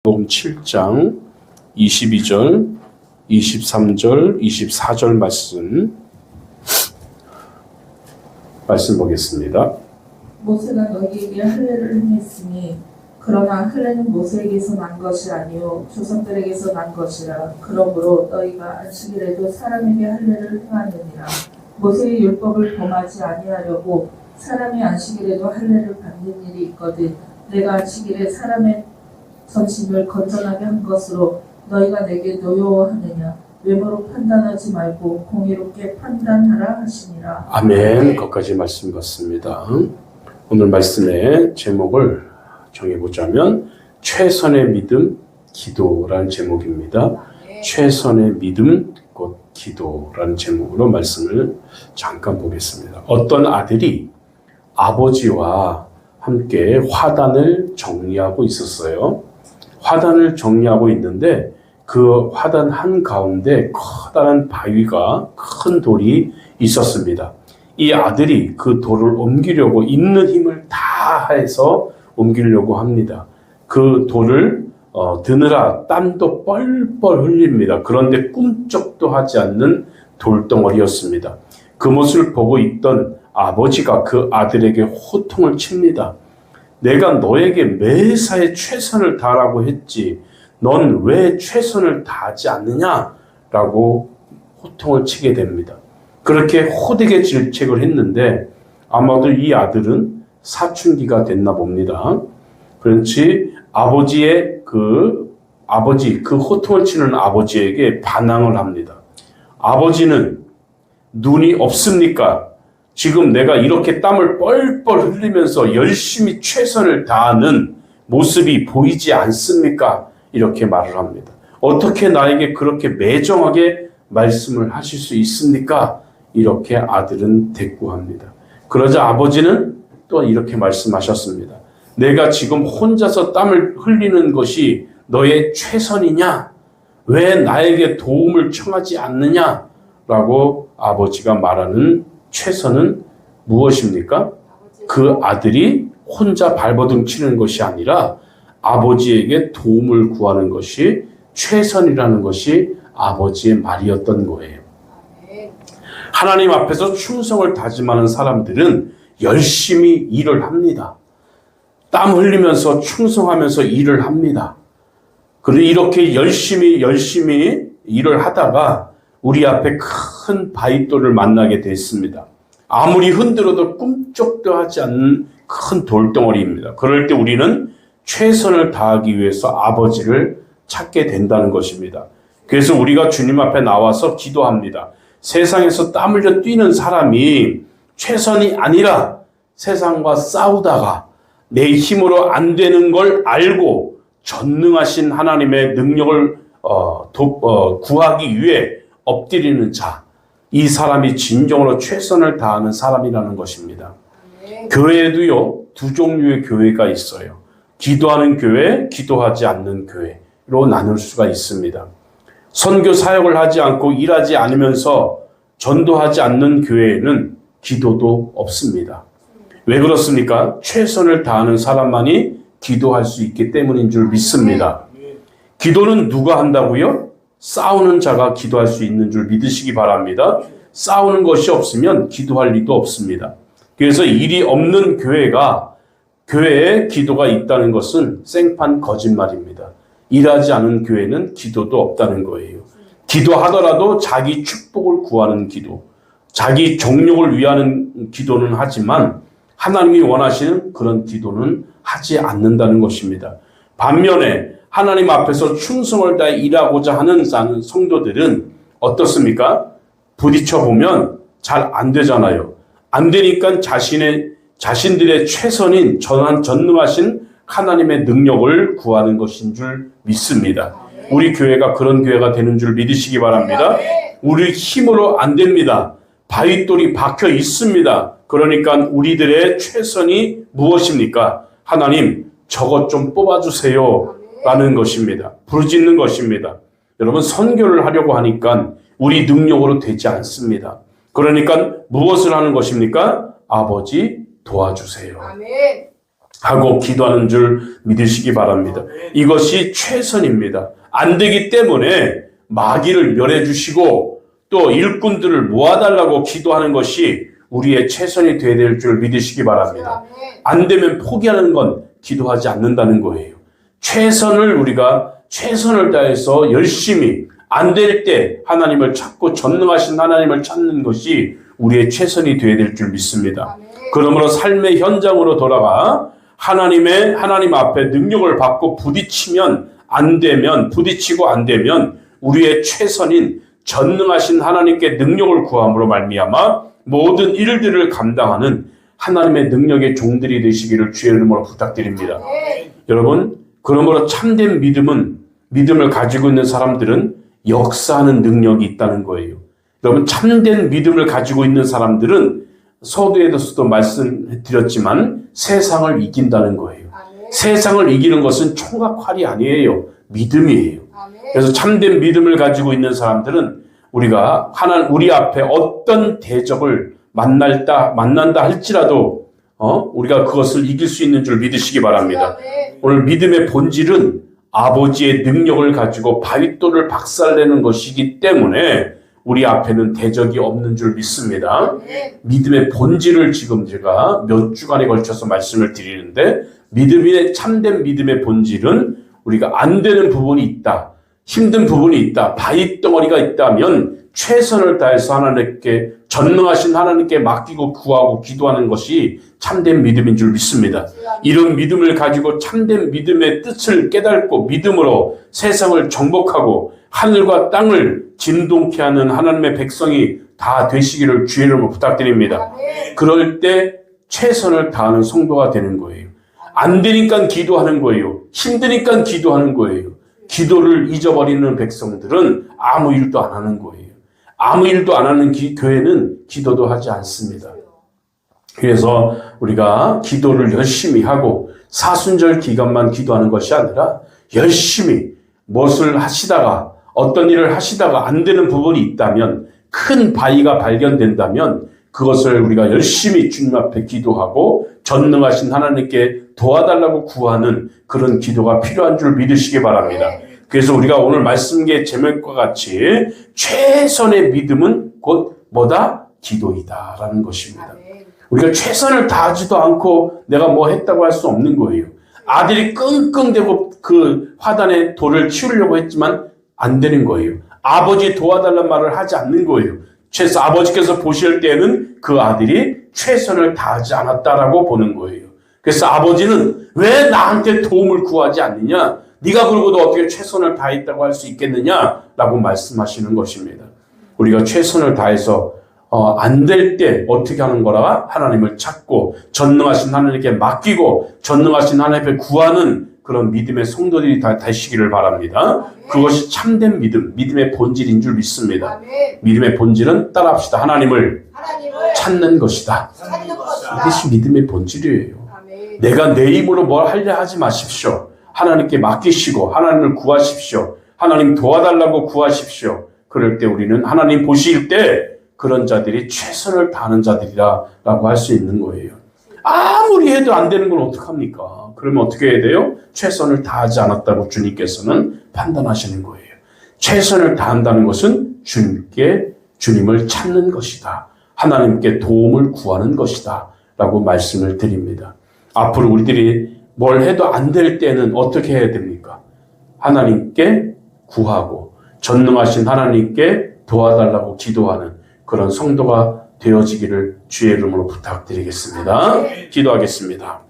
마태복음 7장 22절, 23절, 24절 말씀 보겠습니다. 모세가 너희에게 할례를 행했으니 그러나 할례는 모세에게서 난 것이 아니요 조상들에게서 난 것이라. 그러므로 너희가 안식일에도 사람에게 할례를 행하느니라. 모세의 율법을 범하지 아니하려고 사람이 안식일에도 할례를 받는 일이 있거든 내가 안식일에 사람의 전심을 건전하게 한 것으로 너희가 내게 노여워하느냐. 외모로 판단하지 말고 공의롭게 판단하라 하시니라. 아멘. 거기까지 말씀 같습니다. 오늘 말씀의 제목을 정해보자면 최선의 믿음, 기도라는 제목입니다. 최선의 믿음, 곧 기도라는 제목으로 말씀을 잠깐 보겠습니다. 어떤 아들이 아버지와 함께 화단을 정리하고 있었어요. 화단을 정리하고 있는데 그 화단 한가운데 커다란 바위가 큰 돌이 있었습니다. 이 아들이 그 돌을 옮기려고 있는 힘을 다 해서 옮기려고 합니다. 그 돌을 드느라 땀도 뻘뻘 흘립니다. 그런데 꿈쩍도 하지 않는 돌덩어리였습니다. 그 모습을 보고 있던 아버지가 그 아들에게 호통을 칩니다. 내가 너에게 매사에 최선을 다하라고 했지 넌 왜 최선을 다하지 않느냐라고 호통을 치게 됩니다. 그렇게 호되게 질책을 했는데 아마도 이 아들은 사춘기가 됐나 봅니다. 그렇지 그 호통을 치는 아버지에게 반항을 합니다. 아버지는 눈이 없습니까? 지금 내가 이렇게 땀을 뻘뻘 흘리면서 열심히 최선을 다하는 모습이 보이지 않습니까? 이렇게 말을 합니다. 어떻게 나에게 그렇게 매정하게 말씀을 하실 수 있습니까? 이렇게 아들은 대꾸합니다. 그러자 아버지는 또 이렇게 말씀하셨습니다. 내가 지금 혼자서 땀을 흘리는 것이 너의 최선이냐? 왜 나에게 도움을 청하지 않느냐? 라고 아버지가 말하는 최선은 무엇입니까? 그 아들이 혼자 발버둥 치는 것이 아니라 아버지에게 도움을 구하는 것이 최선이라는 것이 아버지의 말이었던 거예요. 하나님 앞에서 충성을 다짐하는 사람들은 열심히 일을 합니다. 땀 흘리면서 충성하면서 일을 합니다. 그리고 이렇게 열심히 일을 하다가 우리 앞에 큰 바위돌을 만나게 됐습니다. 아무리 흔들어도 꿈쩍도 하지 않는 큰 돌덩어리입니다. 그럴 때 우리는 최선을 다하기 위해서 아버지를 찾게 된다는 것입니다. 그래서 우리가 주님 앞에 나와서 기도합니다. 세상에서 땀 흘려 뛰는 사람이 최선이 아니라 세상과 싸우다가 내 힘으로 안 되는 걸 알고 전능하신 하나님의 능력을 구하기 위해 엎드리는 자, 이 사람이 진정으로 최선을 다하는 사람이라는 것입니다. 교회에도요, 두 종류의 교회가 있어요. 기도하는 교회, 기도하지 않는 교회로 나눌 수가 있습니다. 선교 사역을 하지 않고 일하지 않으면서 전도하지 않는 교회에는 기도도 없습니다. 왜 그렇습니까? 최선을 다하는 사람만이 기도할 수 있기 때문인 줄 믿습니다. 기도는 누가 한다고요? 싸우는 자가 기도할 수 있는 줄 믿으시기 바랍니다. 싸우는 것이 없으면 기도할 리도 없습니다. 그래서 일이 없는 교회에 기도가 있다는 것은 생판 거짓말입니다. 일하지 않은 교회는 기도도 없다는 거예요. 기도하더라도 자기 축복을 구하는 기도, 자기 정욕을 위하는 기도는 하지만 하나님이 원하시는 그런 기도는 하지 않는다는 것입니다. 반면에 하나님 앞에서 충성을 다해 일하고자 하는 성도들은 어떻습니까? 부딪혀 보면 잘 안 되잖아요. 안 되니까 자신들의 최선인 전능하신 하나님의 능력을 구하는 것인 줄 믿습니다. 우리 교회가 그런 교회가 되는 줄 믿으시기 바랍니다. 우리 힘으로 안 됩니다. 바위돌이 박혀 있습니다. 그러니까 우리들의 최선이 무엇입니까? 하나님, 저것 좀 뽑아주세요 라는 것입니다. 부르짖는 것입니다. 여러분, 선교를 하려고 하니까 우리 능력으로 되지 않습니다. 그러니까 무엇을 하는 것입니까? 아버지 도와주세요. 아멘. 하고 기도하는 줄 믿으시기 바랍니다. 이것이 최선입니다. 안 되기 때문에 마귀를 멸해 주시고 또 일꾼들을 모아달라고 기도하는 것이 우리의 최선이 되어야 될 줄 믿으시기 바랍니다. 안 되면 포기하는 건 기도하지 않는다는 거예요. 우리가 최선을 다해서 열심히 안 될 때 하나님을 찾고 전능하신 하나님을 찾는 것이 우리의 최선이 되어야 될 줄 믿습니다. 그러므로 삶의 현장으로 돌아가 하나님 앞에 능력을 받고 부딪히고 안 되면 우리의 최선인 전능하신 하나님께 능력을 구함으로 말미암아 모든 일들을 감당하는 하나님의 능력의 종들이 되시기를 주의 이름으로 부탁드립니다. 여러분, 그러므로 참된 믿음을 가지고 있는 사람들은 역사하는 능력이 있다는 거예요. 여러분, 참된 믿음을 가지고 있는 사람들은 서두에서도 말씀드렸지만 세상을 이긴다는 거예요. 세상을 이기는 것은 총각활이 아니에요. 믿음이에요. 그래서 참된 믿음을 가지고 있는 사람들은 우리가 우리 앞에 어떤 대적을 만난다 할지라도 우리가 그것을 이길 수 있는 줄 믿으시기 바랍니다. 오늘 믿음의 본질은 아버지의 능력을 가지고 바윗돌을 박살내는 것이기 때문에 우리 앞에는 대적이 없는 줄 믿습니다. 믿음의 본질을 지금 제가 몇 주간에 걸쳐서 말씀을 드리는데 참된 믿음의 본질은 우리가 안 되는 부분이 있다. 힘든 부분이 있다. 바윗덩어리가 있다면 최선을 다해서 전능하신 하나님께 맡기고 구하고 기도하는 것이 참된 믿음인 줄 믿습니다. 이런 믿음을 가지고 참된 믿음의 뜻을 깨닫고 믿음으로 세상을 정복하고 하늘과 땅을 진동케 하는 하나님의 백성이 다 되시기를 주의 이름으로 부탁드립니다. 그럴 때 최선을 다하는 성도가 되는 거예요. 안 되니까 기도하는 거예요. 힘드니까 기도하는 거예요. 기도를 잊어버리는 백성들은 아무 일도 안 하는 거예요. 아무 일도 안 하는 교회는 기도도 하지 않습니다. 그래서 우리가 기도를 열심히 하고 사순절 기간만 기도하는 것이 아니라 열심히 무엇을 하시다가 어떤 일을 하시다가 안 되는 부분이 있다면 큰 바위가 발견된다면 그것을 우리가 열심히 주님 앞에 기도하고 전능하신 하나님께 도와달라고 구하는 그런 기도가 필요한 줄 믿으시기 바랍니다. 그래서 우리가 오늘 말씀의 제목과 같이 최선의 믿음은 곧 뭐다? 기도이다라는 것입니다. 우리가 최선을 다하지도 않고 내가 뭐 했다고 할 수 없는 거예요. 아들이 끙끙대고 그 화단에 돌을 치우려고 했지만 안 되는 거예요. 아버지 도와달라는 말을 하지 않는 거예요. 아버지께서 보실 때는 그 아들이 최선을 다하지 않았다라고 보는 거예요. 그래서 아버지는 왜 나한테 도움을 구하지 않느냐? 네가 그러고도 어떻게 최선을 다했다고 할 수 있겠느냐라고 말씀하시는 것입니다. 우리가 최선을 다해서 안 될 때 어떻게 하는 거라? 하나님을 찾고 전능하신 하나님께 맡기고 전능하신 하나님께 구하는 그런 믿음의 성도들이 다 되시기를 바랍니다. 그것이 참된 믿음의 본질인 줄 믿습니다. 믿음의 본질은 따라합시다. 하나님을 찾는 것이다. 이것이 믿음의 본질이에요. 내가 내 힘으로 뭘 하려 하지 마십시오. 하나님께 맡기시고 하나님을 구하십시오. 하나님 도와달라고 구하십시오. 그럴 때 우리는 하나님 보실 때 그런 자들이 최선을 다하는 자들이라고 할 수 있는 거예요. 아무리 해도 안 되는 건 어떡합니까? 그러면 어떻게 해야 돼요? 최선을 다하지 않았다고 주님께서는 판단하시는 거예요. 최선을 다한다는 것은 주님을 찾는 것이다. 하나님께 도움을 구하는 것이다. 라고 말씀을 드립니다. 앞으로 우리들이 뭘 해도 안 될 때는 어떻게 해야 됩니까? 하나님께 구하고 전능하신 하나님께 도와달라고 기도하는 그런 성도가 되어지기를 주의 이름으로 부탁드리겠습니다. 기도하겠습니다.